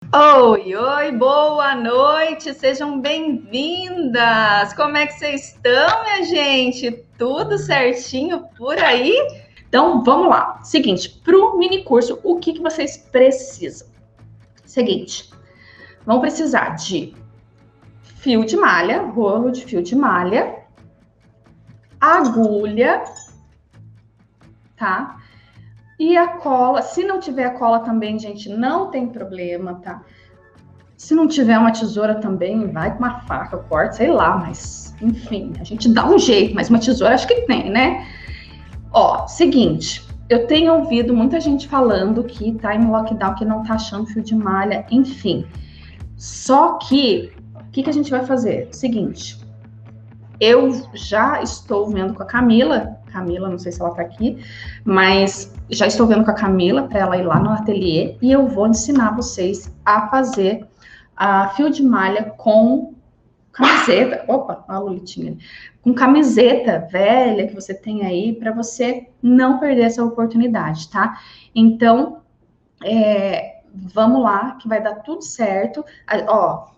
Oi, oi, boa noite, sejam bem-vindas! Como é que vocês estão, minha gente? Tudo certinho por aí? Então, vamos lá. Seguinte, para o mini curso, o que vocês precisam? Seguinte, vão precisar de fio de malha, rolo de fio de malha, agulha, tá? E a cola, se não tiver a cola também, gente, não tem problema, tá? Se não tiver uma tesoura também, vai com uma faca, corta, sei lá, mas enfim, a gente dá um jeito, mas uma tesoura acho que tem, né? Ó, seguinte, eu tenho ouvido muita gente falando que tá em lockdown, que não tá achando fio de malha, enfim. Só que, o que a gente vai fazer? Seguinte, eu já estou vendo com a Camila, não sei se ela tá aqui, mas já estou vendo com a Camila para ela ir lá no ateliê e eu vou ensinar vocês a fazer a fio de malha com camiseta. Opa, a Lulitinha. Com camiseta velha que você tem aí, para você não perder essa oportunidade, tá? Então, vamos lá, que vai dar tudo certo. Ó,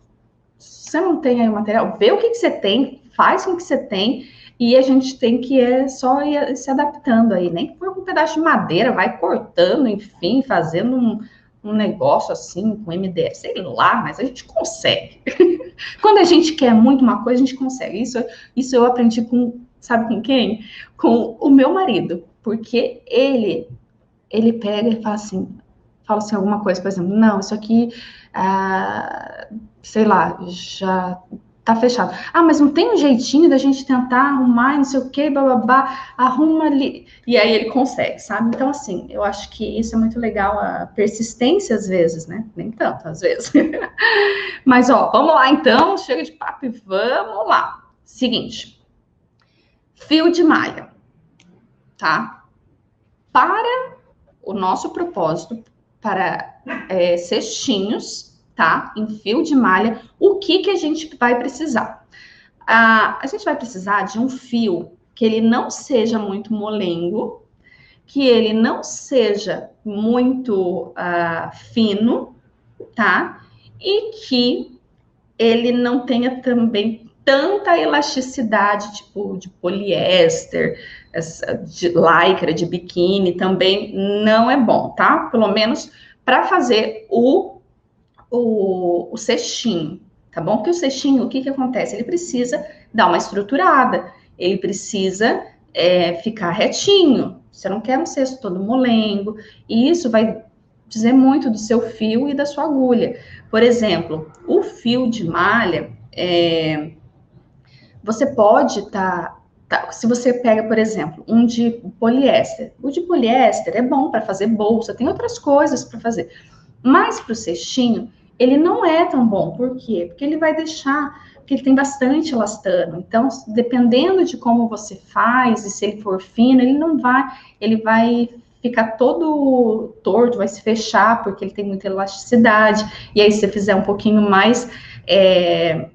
você não tem aí o material, vê o que você tem, faz com o que você tem, e a gente tem que só ir se adaptando aí, nem que for um pedaço de madeira, vai cortando, enfim, fazendo um negócio assim, com MDF, sei lá, mas a gente consegue. Quando a gente quer muito uma coisa, a gente consegue. Isso eu aprendi com, sabe com quem? Com o meu marido, porque ele pega e fala assim alguma coisa, por exemplo, não, isso aqui, sei lá, já tá fechado. Ah, mas não tem um jeitinho da gente tentar arrumar, não sei o que, bababá, arruma ali. E aí ele consegue, sabe? Então, assim, eu acho que isso é muito legal, a persistência às vezes, né? Nem tanto, às vezes. Mas, ó, vamos lá então, chega de papo e vamos lá. Seguinte, fio de malha, tá? Para o nosso propósito, para cestinhos, tá? Em fio de malha, o que a gente vai precisar? A gente vai precisar de um fio que ele não seja muito molengo, que ele não seja muito fino, tá? E que ele não tenha também tanta elasticidade, tipo de poliéster, de lycra, de biquíni, também não é bom, tá? Pelo menos para fazer o cestinho, tá bom? Porque o cestinho, o que acontece? Ele precisa dar uma estruturada, ele precisa ficar retinho. Você não quer um cesto todo molengo, e isso vai dizer muito do seu fio e da sua agulha. Por exemplo, o fio de malha, você pode se você pega, por exemplo, um de poliéster. O de poliéster é bom para fazer bolsa, tem outras coisas para fazer. Mas para o cestinho, ele não é tão bom. Por quê? Porque ele vai porque ele tem bastante elastano. Então, dependendo de como você faz, e se ele for fino, ele vai ficar todo torto, vai se fechar, porque ele tem muita elasticidade. E aí, se você fizer um pouquinho mais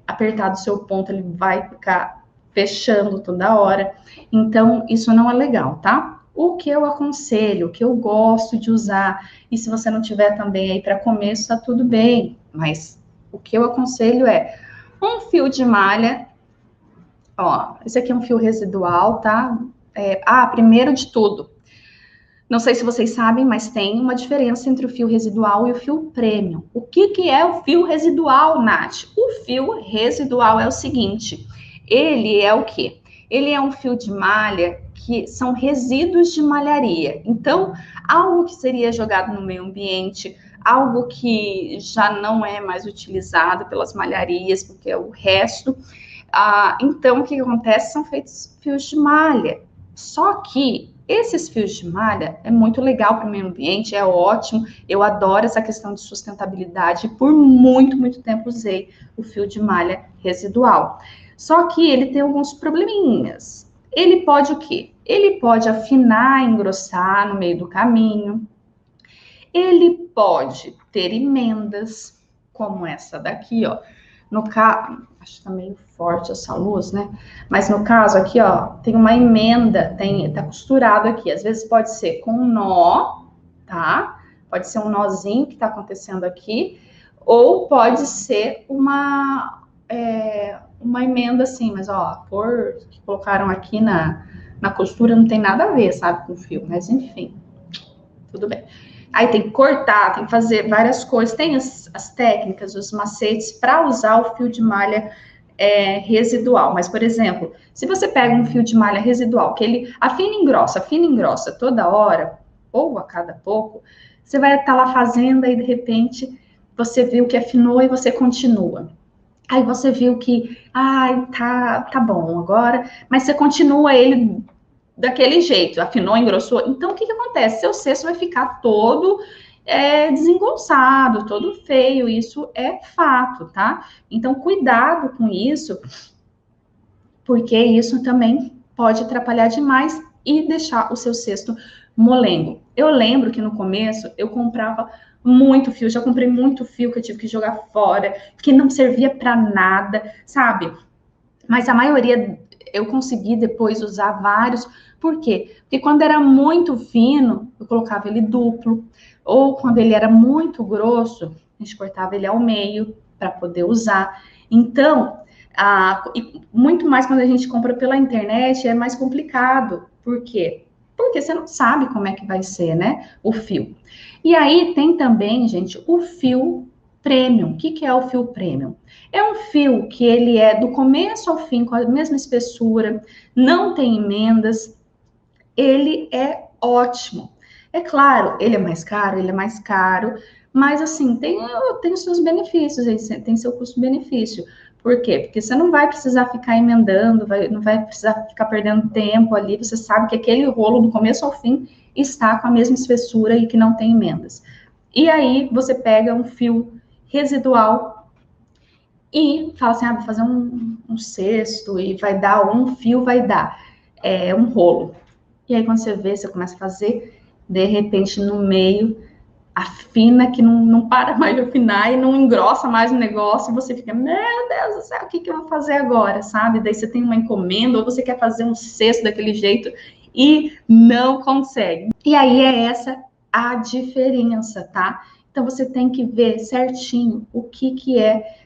apertado o seu ponto, ele vai ficar fechando toda hora. Então, isso não é legal, tá? O que eu aconselho, o que eu gosto de usar, e se você não tiver também aí para começo, tá tudo bem, mas o que eu aconselho é um fio de malha, ó, esse aqui é um fio residual, tá? Primeiro de tudo, não sei se vocês sabem, mas tem uma diferença entre o fio residual e o fio premium. O que é o fio residual, Nath? O fio residual é o seguinte, ele é o quê? Ele é um fio de malha que são resíduos de malharia. Então, algo que seria jogado no meio ambiente, algo que já não é mais utilizado pelas malharias, porque é o resto. Então, o que acontece? São feitos fios de malha. Só que esses fios de malha é muito legal para o meio ambiente, é ótimo. Eu adoro essa questão de sustentabilidade. Por muito, muito tempo usei o fio de malha residual. Só que ele tem alguns probleminhas. Ele pode o quê? Ele pode afinar, engrossar no meio do caminho. Ele pode ter emendas, como essa daqui, ó. No caso, acho que tá meio forte essa luz, né? Mas no caso aqui, ó, tem uma emenda, tá costurado aqui. Às vezes pode ser com um nó, tá? Pode ser um nozinho que tá acontecendo aqui, Ou pode ser uma emenda assim, mas ó, a cor que colocaram aqui na costura não tem nada a ver, sabe, com o fio, mas enfim, tudo bem. Aí tem que cortar, tem que fazer várias coisas, tem as técnicas, os macetes para usar o fio de malha residual. Mas, por exemplo, se você pega um fio de malha residual, que ele afina e engrossa toda hora, ou a cada pouco, você vai estar lá fazendo e de repente você viu que afinou e você continua. Aí você viu que, ai, tá bom agora, mas você continua ele daquele jeito, afinou, engrossou. Então, o que acontece? Seu cesto vai ficar todo desengonçado, todo feio, isso é fato, tá? Então, cuidado com isso, porque isso também pode atrapalhar demais e deixar o seu cesto molengo. Eu lembro que no começo eu comprava muito fio, já comprei muito fio que eu tive que jogar fora, que não servia para nada, sabe? Mas a maioria eu consegui depois usar vários. Por quê? Porque quando era muito fino, eu colocava ele duplo, ou quando ele era muito grosso, a gente cortava ele ao meio para poder usar. Então, e muito mais quando a gente compra pela internet, é mais complicado. Por quê? Porque você não sabe como é que vai ser, né? O fio. E aí tem também, gente, o fio premium. O que é o fio premium? É um fio que ele é do começo ao fim com a mesma espessura, não tem emendas, ele é ótimo. É claro, ele é mais caro, mas assim, tem os seus benefícios, tem seu custo-benefício. Por quê? Porque você não vai precisar ficar emendando, não vai precisar ficar perdendo tempo ali, você sabe que aquele rolo do começo ao fim está com a mesma espessura e que não tem emendas. E aí você pega um fio residual e fala assim, vou fazer um cesto e vai dar um fio, vai dar um rolo. E aí quando você vê, você começa a fazer, de repente no meio, afina que não para mais de afinar e não engrossa mais o negócio, e você fica, meu Deus do céu, o que eu vou fazer agora, sabe? Daí você tem uma encomenda, ou você quer fazer um cesto daquele jeito e não consegue. E aí é essa a diferença, tá? Então você tem que ver certinho o que é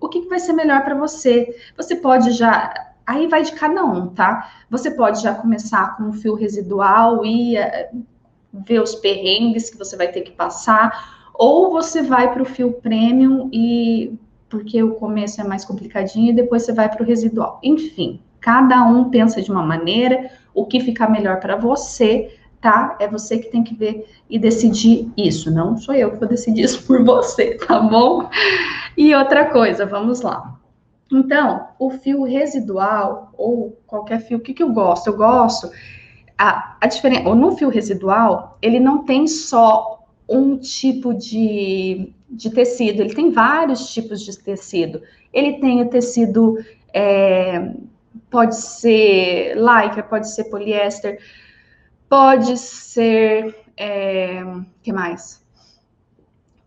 o que vai ser melhor para você. Você pode já, aí vai de cada um, tá? Você pode já começar com o fio residual e ver os perrengues que você vai ter que passar, ou você vai para o fio premium e porque o começo é mais complicadinho e depois você vai para o residual. Enfim, cada um pensa de uma maneira, o que ficar melhor para você, tá? É você que tem que ver e decidir isso, não sou eu que vou decidir isso por você, tá bom? E outra coisa, vamos lá. Então, o fio residual ou qualquer fio, o que eu gosto? Eu gosto a diferença, no fio residual, ele não tem só um tipo de tecido, ele tem vários tipos de tecido. Ele tem o tecido, pode ser lycra, pode ser poliéster, pode ser, que mais?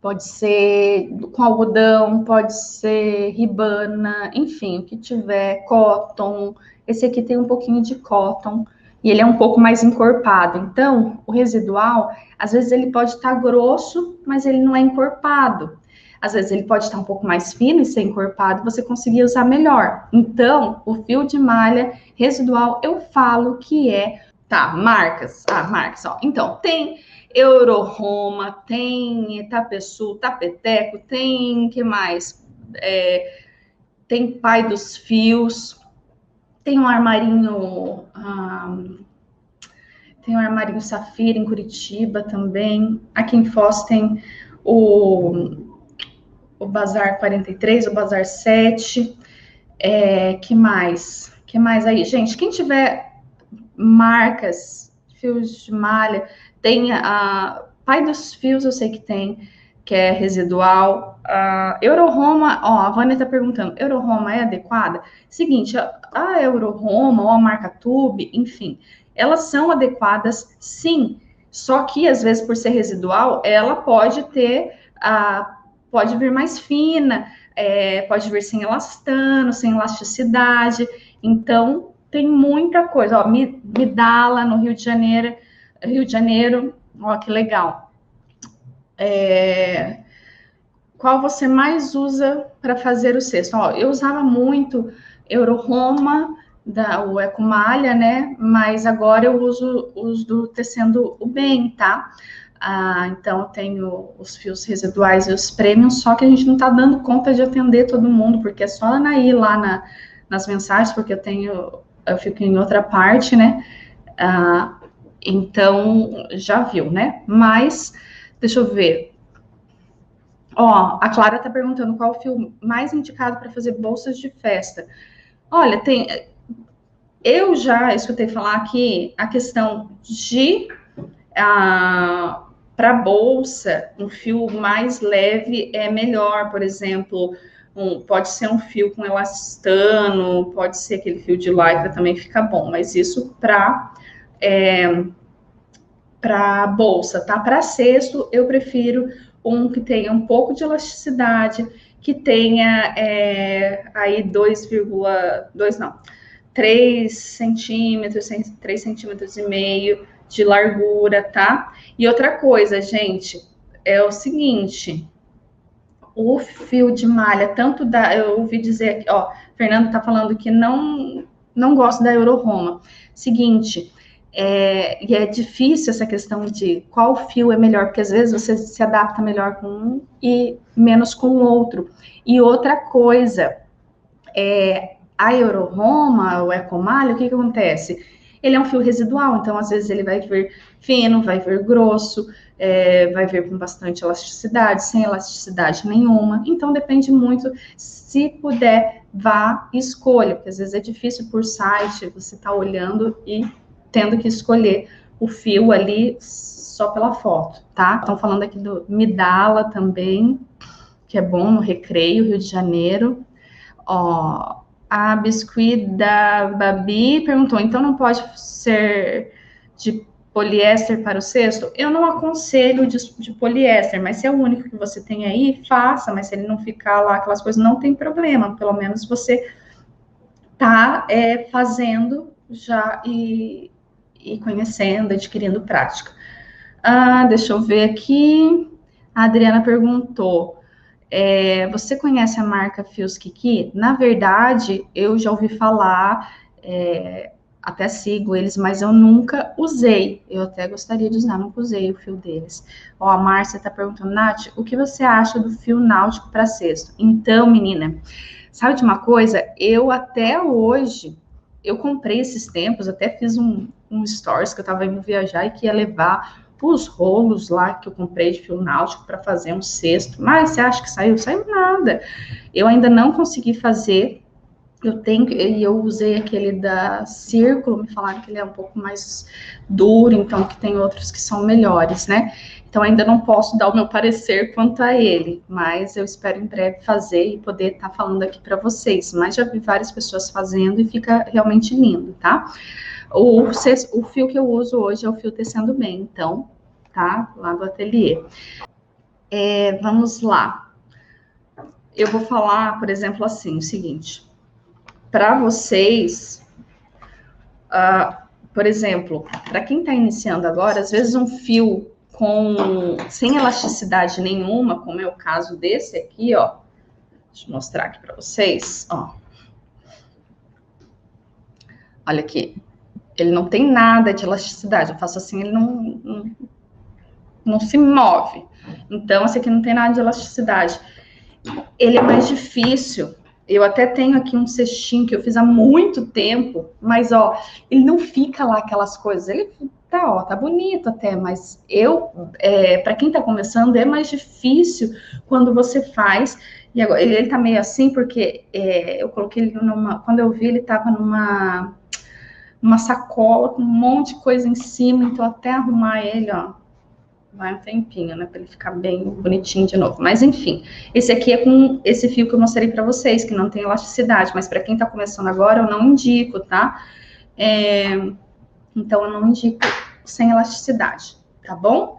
Pode ser com algodão, pode ser ribana, enfim, o que tiver, cotton. Esse aqui tem um pouquinho de cotton e ele é um pouco mais encorpado. Então, o residual, às vezes ele pode estar grosso, mas ele não é encorpado. Às vezes ele pode estar um pouco mais fino e ser encorpado, você conseguir usar melhor. Então, o fio de malha residual, eu falo que marcas. Marcas, ó. Então, tem Euroroma, tem Itapeçu, Tapeteco, tem, que mais? Tem Pai dos Fios, tem um armarinho, tem um armarinho Safira em Curitiba também. Aqui em Foz tem o Bazar 43, o Bazar 7. Que mais? Que mais aí? Gente, quem tiver marcas, fios de malha, tem a Pai dos Fios, eu sei que é residual. Euroroma, ó, a Vânia tá perguntando, Euroroma é adequada? Seguinte, a Euroroma ou a marca Tube, enfim, elas são adequadas, sim, só que às vezes por ser residual, ela pode pode vir mais fina, pode vir sem elastano, sem elasticidade, então tem muita coisa, ó, Midala no Rio de Janeiro, ó, que legal. qual você mais usa para fazer o cesto? Ó, eu usava muito Euro-Roma, o Ecomalha, né? Mas agora eu uso os do Tecendo o Bem, tá? Então eu tenho os fios residuais e os premium, só que a gente não tá dando conta de atender todo mundo, porque é só a Anaí lá nas mensagens, porque eu fico em outra parte, né? Então, já viu, né? Mas, deixa eu ver. Ó, a Clara tá perguntando qual o fio mais indicado para fazer bolsas de festa. Olha, eu já escutei falar aqui a questão de para bolsa, um fio mais leve é melhor, por exemplo, pode ser um fio com elastano, pode ser aquele fio de lycra também fica bom, mas isso para bolsa, tá? Para cesto, eu prefiro um que tenha um pouco de elasticidade, que tenha aí 2,2, não, 3 centímetros, 3 centímetros e meio de largura, tá? E outra coisa, gente, é o seguinte, o fio de malha, eu ouvi dizer aqui, ó, Fernando tá falando que não gosta da Euro-Roma. Seguinte, e é difícil essa questão de qual fio é melhor, porque às vezes você se adapta melhor com um e menos com o outro. E outra coisa, a Euro-Roma, o Ecomalha, o que acontece? Ele é um fio residual, então às vezes ele vai vir fino, vai vir grosso, vai vir com bastante elasticidade, sem elasticidade nenhuma. Então depende muito. Se puder, vá e escolha, porque às vezes é difícil por site, você tá olhando e tendo que escolher o fio ali só pela foto, tá? Estão falando aqui do Midala também, que é bom no Recreio, Rio de Janeiro. Ó, a Biscuit da Babi perguntou, então não pode ser de poliéster para o cesto? Eu não aconselho de poliéster, mas se é o único que você tem aí, faça, mas se ele não ficar lá, aquelas coisas, não tem problema, pelo menos você tá fazendo já e conhecendo, adquirindo prática. Deixa eu ver aqui, a Adriana perguntou, você conhece a marca Fios Kiki? Na verdade, eu já ouvi falar, até sigo eles, mas eu nunca usei. Eu até gostaria de usar, nunca usei o fio deles. Ó, a Márcia está perguntando, Nath, o que você acha do fio náutico para cesto? Então, menina, sabe de uma coisa? Eu até hoje, eu comprei esses tempos, até fiz um stories que eu estava indo viajar e que ia levar os rolos lá que eu comprei de fio náutico para fazer um cesto. Mas você acha que saiu? Saiu nada. Eu ainda não consegui fazer. Eu usei aquele da Círculo, me falaram que ele é um pouco mais duro, então que tem outros que são melhores, né? Então ainda não posso dar o meu parecer quanto a ele, mas eu espero em breve fazer e poder estar falando aqui para vocês. Mas já vi várias pessoas fazendo e fica realmente lindo, tá? O fio que eu uso hoje é o fio Tecendo Bem, então, tá? Lá do ateliê. Vamos lá. Eu vou falar, por exemplo, assim, o seguinte. Para vocês, por exemplo, para quem está iniciando agora, às vezes um fio sem elasticidade nenhuma, como é o caso desse aqui, ó. Deixa eu mostrar aqui para vocês, ó. Olha aqui. Ele não tem nada de elasticidade. Eu faço assim, ele não se move. Então, esse aqui não tem nada de elasticidade. Ele é mais difícil. Eu até tenho aqui um cestinho que eu fiz há muito tempo, mas, ó, ele não fica lá aquelas coisas. Ele tá bonito até, mas para quem tá começando, é mais difícil quando você faz. E agora, ele tá meio assim, porque eu coloquei ele quando eu vi, ele tava numa sacola com um monte de coisa em cima, então até arrumar ele, ó, vai um tempinho, né, para ele ficar bem bonitinho de novo. Mas enfim, esse aqui é com esse fio que eu mostrei para vocês, que não tem elasticidade, mas para quem tá começando agora, eu não indico, tá? Então eu não indico sem elasticidade, tá bom?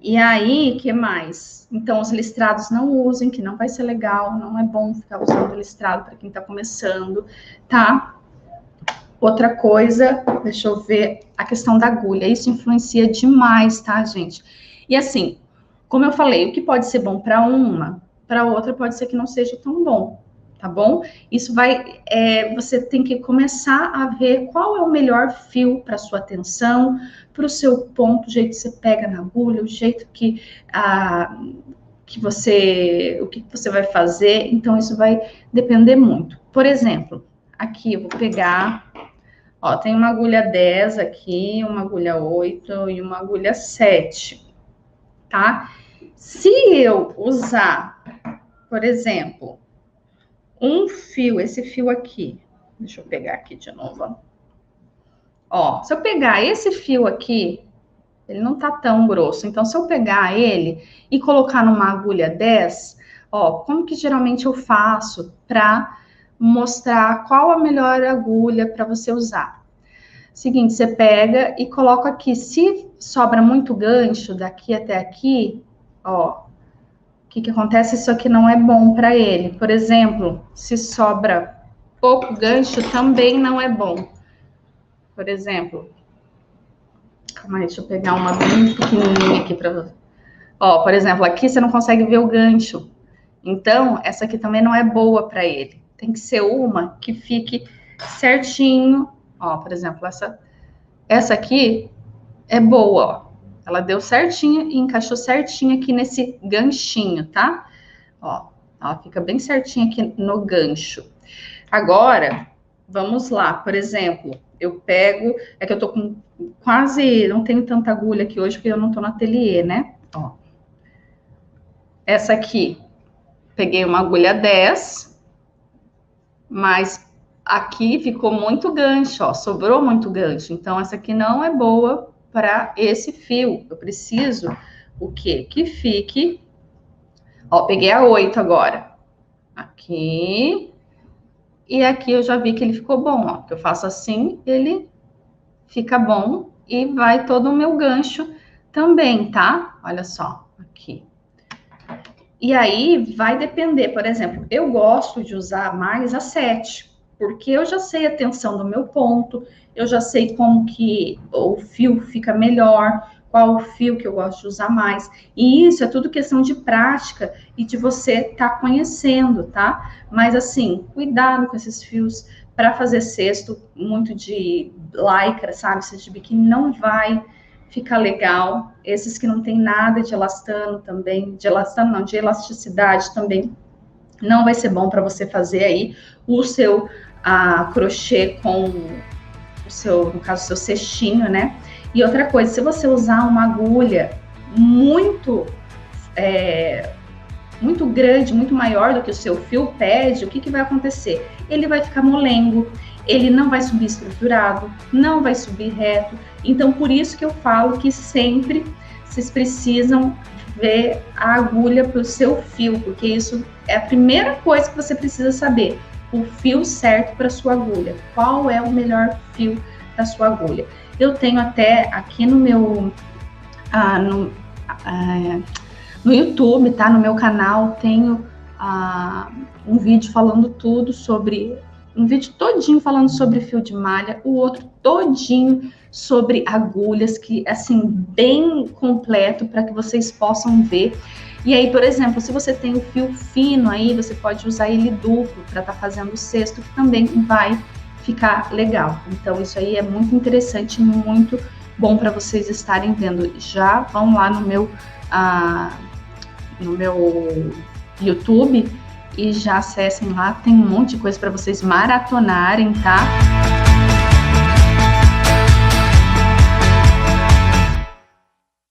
E aí, que mais? Então, os listrados não usem, que não vai ser legal, não é bom ficar usando listrado para quem tá começando, tá? Outra coisa, deixa eu ver, a questão da agulha, isso influencia demais, tá, gente? E assim, Como eu falei, o que pode ser bom para uma, para outra pode ser que não seja tão bom, tá bom? Isso vai, você tem que começar a ver qual é o melhor fio para sua atenção, para o seu ponto, o jeito que você pega na agulha, o jeito que o que você vai fazer. Então, isso vai depender muito. Por exemplo, aqui eu vou pegar, ó, tem uma agulha 10 aqui, uma agulha 8 e uma agulha 7, tá? Se eu usar, por exemplo, um fio, esse fio aqui, deixa eu pegar aqui de novo, ó, se eu pegar esse fio aqui, ele não tá tão grosso, então se eu pegar ele e colocar numa agulha 10, ó, como que geralmente eu faço para mostrar qual a melhor agulha para você usar? Seguinte, você pega e coloca aqui, se sobra muito gancho daqui até aqui, ó, o que acontece? Isso aqui não é bom para ele. Por exemplo, se sobra pouco gancho, também não é bom. Por exemplo, calma aí, deixa eu pegar uma bem pequenininha aqui para você. Ó, por exemplo, aqui você não consegue ver o gancho. Então, essa aqui também não é boa para ele. Tem que ser uma que fique certinho. Ó, por exemplo, essa aqui é boa, ó. Ela deu certinho e encaixou certinho aqui nesse ganchinho, tá? Ó, ela fica bem certinho aqui no gancho. Agora, vamos lá. Por exemplo, eu pego... É que eu tô com quase... Não tenho tanta agulha aqui hoje, porque eu não tô no ateliê, né? Ó. Essa aqui, peguei uma agulha 10, mas aqui ficou muito gancho, ó. Sobrou muito gancho. Então, essa aqui não é boa para esse fio. Eu preciso o quê? Que fique... Ó, peguei a 8 agora. Aqui. E aqui eu já vi que ele ficou bom, ó. Que eu faço assim, ele fica bom e vai todo o meu gancho também, tá? Olha só, aqui. E aí vai depender, por exemplo, eu gosto de usar mais a 7, porque eu já sei a tensão do meu ponto, eu já sei como que o fio fica melhor, qual o fio que eu gosto de usar mais. E isso é tudo questão de prática e de você estar conhecendo, tá? Mas assim, cuidado com esses fios para fazer cesto muito de lycra, sabe? Cesto de biquíni não vai ficar legal. Esses que não tem nada de elastano também, de elastano não, de elasticidade também, não vai ser bom para você fazer aí o seu crochê com o seu, no caso, o seu cestinho, né? E outra coisa, se você usar uma agulha muito muito grande, muito maior do que o seu fio pede, o que vai acontecer? Ele vai ficar molengo, ele não vai subir estruturado, não vai subir reto. Então, por isso que eu falo que sempre vocês precisam ver a agulha para o seu fio, porque isso é a primeira coisa que você precisa saber. O fio certo para sua agulha. Qual é o melhor fio da sua agulha? Eu tenho até aqui no meu... no YouTube, tá? No meu canal, tenho um vídeo falando tudo sobre... Um vídeo todinho falando sobre fio de malha, o outro todinho sobre agulhas, que, assim, bem completo para que vocês possam ver. E aí, por exemplo, se você tem o fio fino aí, você pode usar ele duplo para estar fazendo o cesto, que também vai ficar legal. Então, isso aí é muito interessante, muito bom para vocês estarem vendo. Já vão lá no meu YouTube e já acessem lá, tem um monte de coisa para vocês maratonarem, tá?